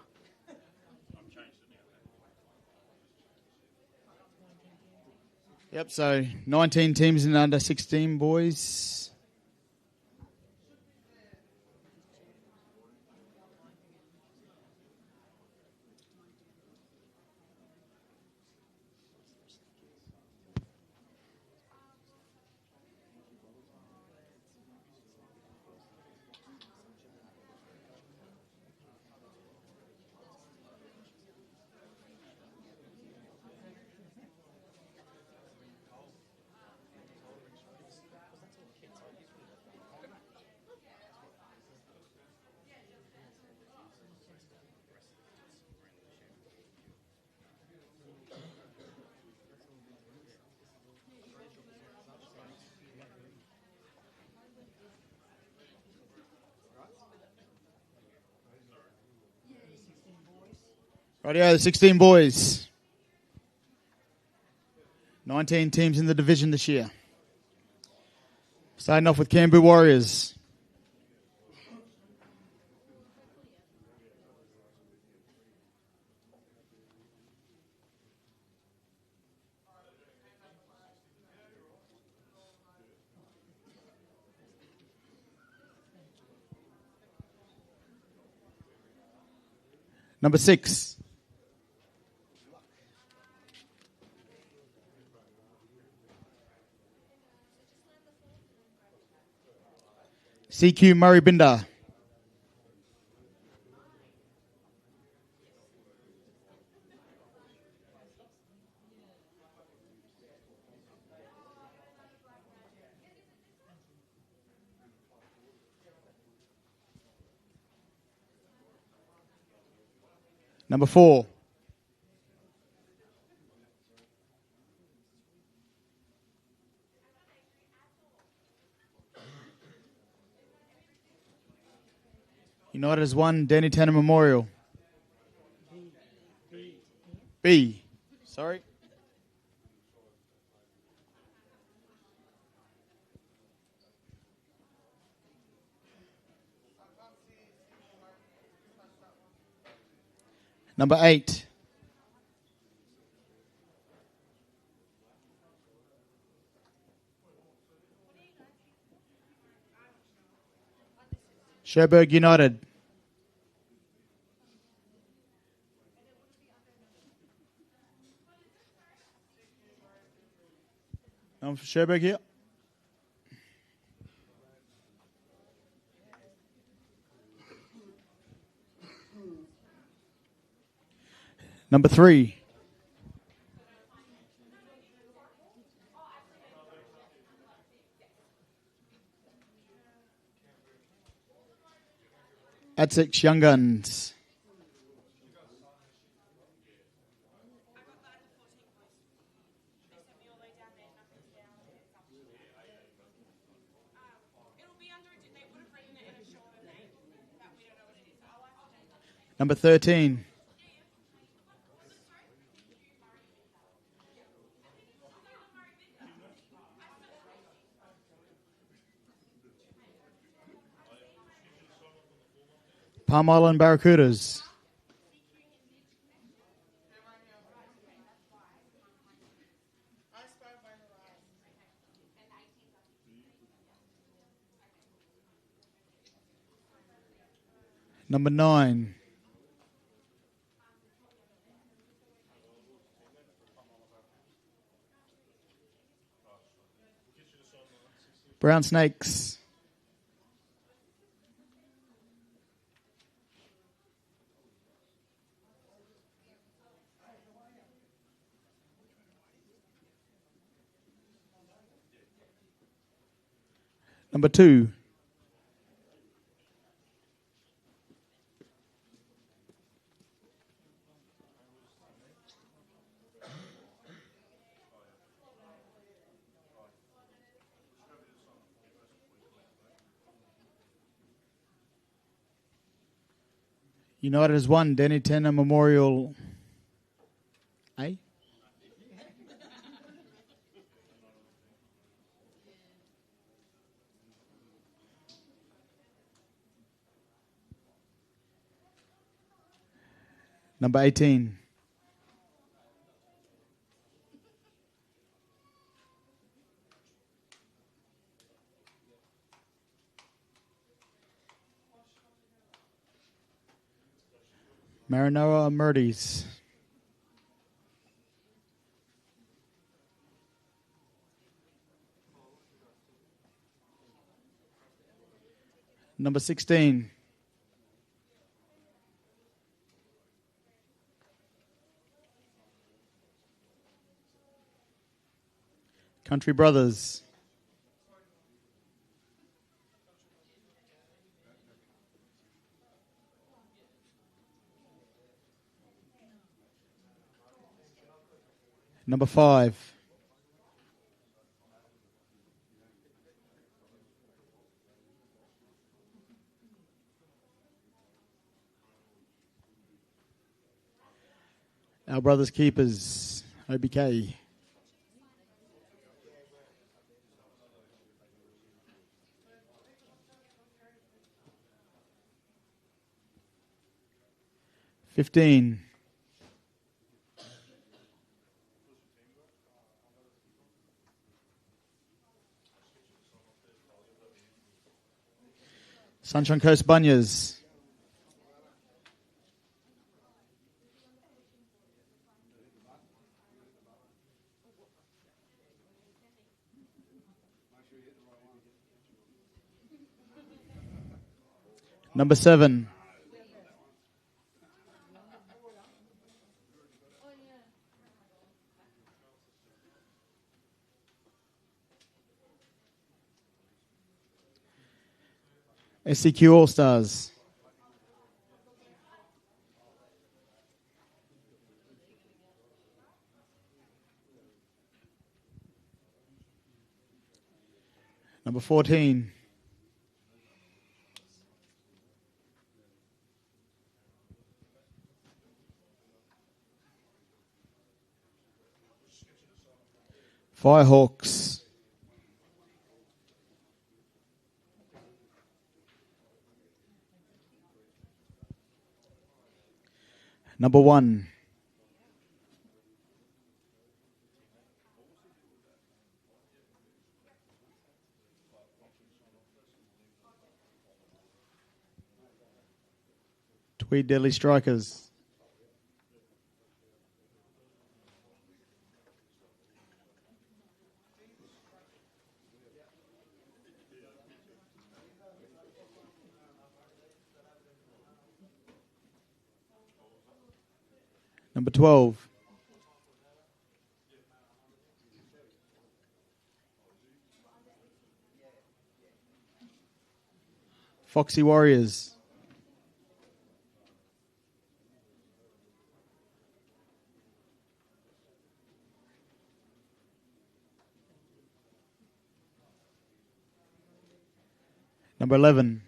Yep, so 19 teams in the under 16 boys. Rightio, the 16 boys. 19 teams in the division this year. Starting off with Cambu Warriors. Number 6. CQ Murray Binder. Number 4. United has won Danny Tanner Memorial. B. Sorry. Number 8. Sherburg United. I'm for Sherburg here. Number 3. Atsix Young Guns. Number 13. Palm Island Barracudas. Number 9. Brown Snakes. Number 2. United has won Denny Tanner Memorial A. Number 18. Marinoa Murdy's. Number 16. Country Brothers. Number 5. Our Brothers Keepers, OBK. $15. Sunshine Coast Bunyas. Number 7. SCQ All Stars. Number 14. Firehawks. Number 1. Tweed Deadly Strikers. Number 12. Foxy Warriors. Number 11.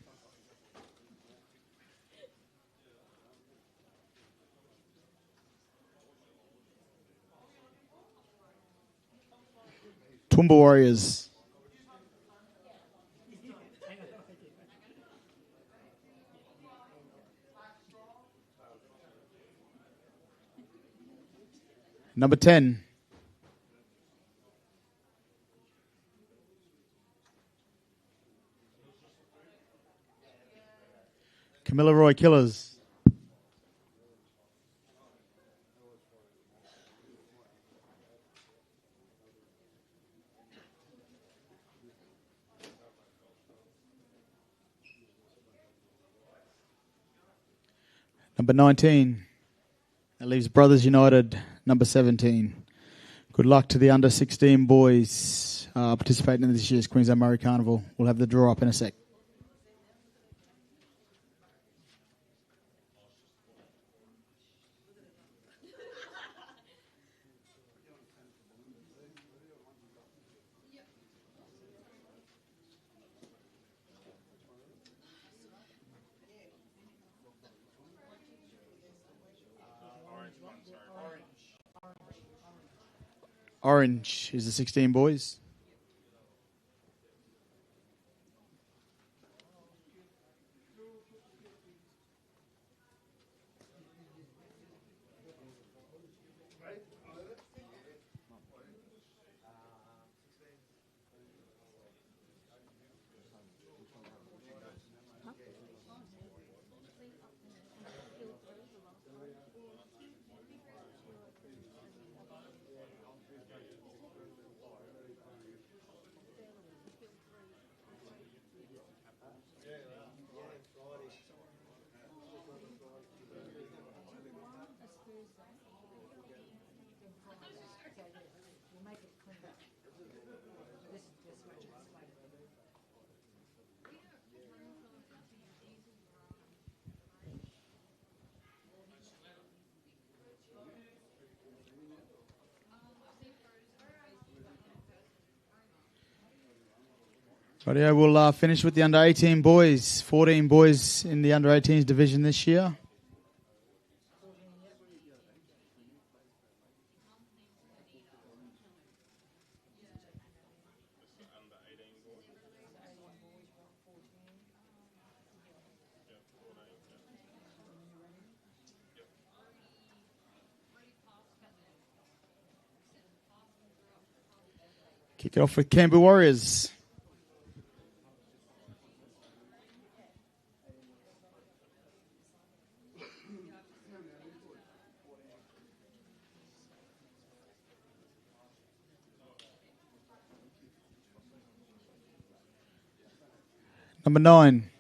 Tumba Warriors. Number 10. Camilla Roy Killers. Number 19. That leaves Brothers United, number 17. Good luck to the under 16 boys. participating in this year's Queensland Murray Carnival. We'll have the draw up in a sec. Orange is the 16 boys. Rightio, we'll finish with the under 18 boys. 14 boys in the under 18s division this year. Kick it off with Canberra Warriors. Number 9.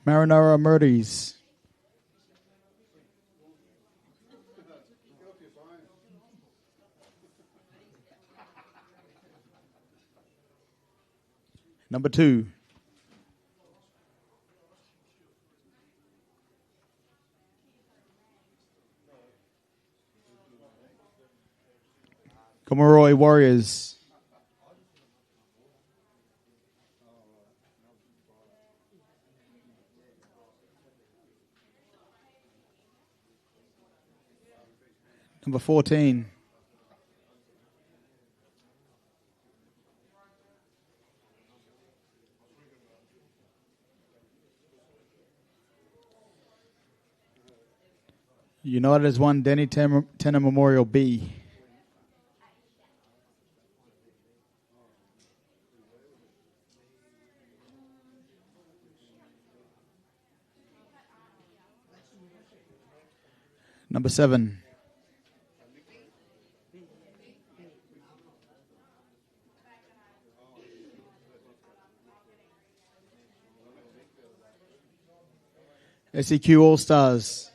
Marinara Murdies. Number 2. Gomeroi Warriors. Number 14. United has won Denny Tanner Memorial B. Number 7. SEQ All Stars.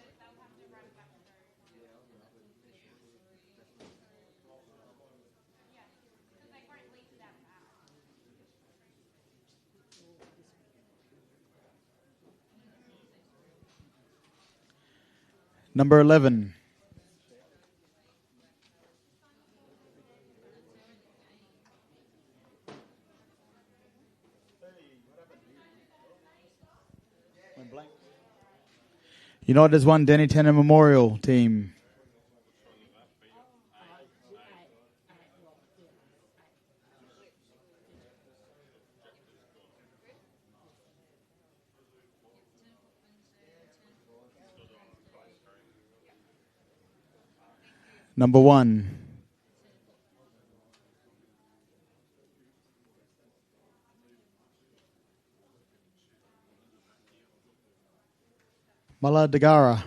Number 11. United has won Denny Tanner Memorial team. Number 1. Mala Dagara.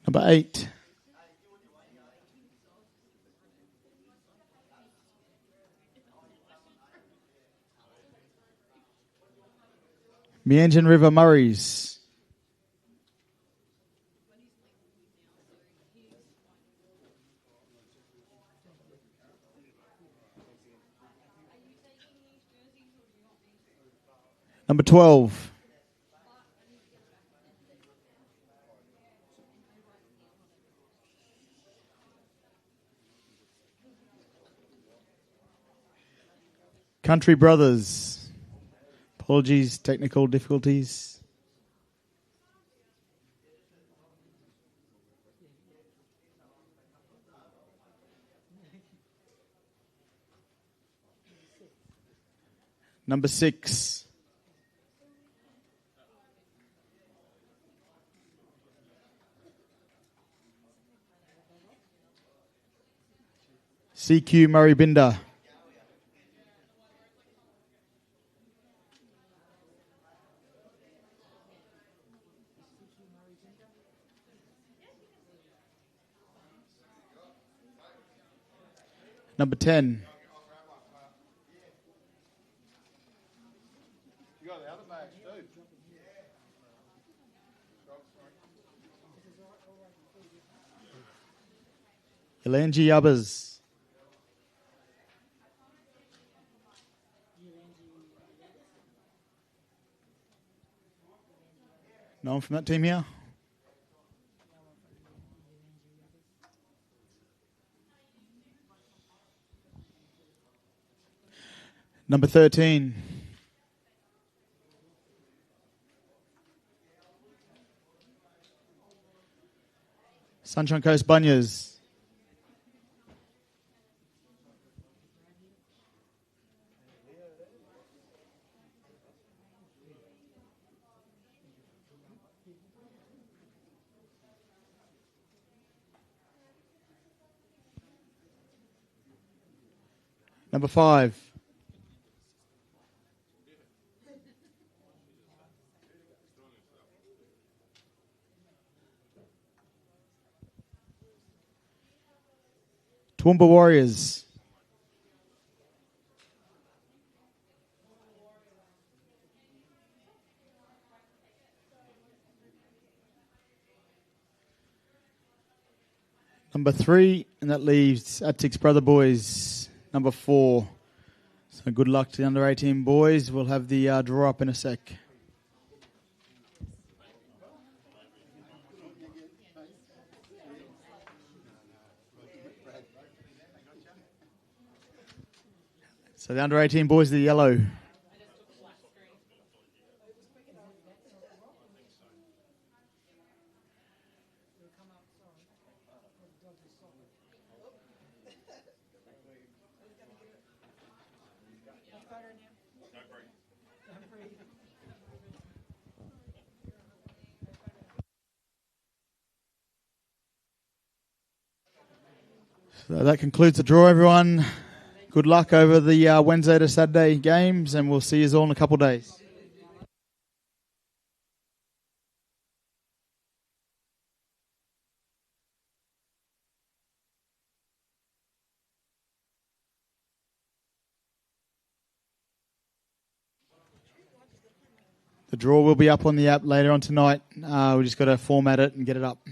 Number 8. Meanjin River Murrays. Number 12. Country Brothers. Apologies, technical difficulties. Number 6. CQ Murray Binder. Number 10. You got the other bags too. Elanji Ubbers. No one from that team here? Number 13. Sunshine Coast Bunyas. Number 5. Toowoomba Warriors. Number 3, and that leaves Attic's Brother Boys, number 4. So good luck to the under 18 boys. We'll have the draw up in a sec. So the under 18 boys are the yellow. So that concludes the draw, everyone. Good luck over the Wednesday to Saturday games, and we'll see you all in a couple of days. The draw will be up on the app later on tonight. We just got to format it and get it up.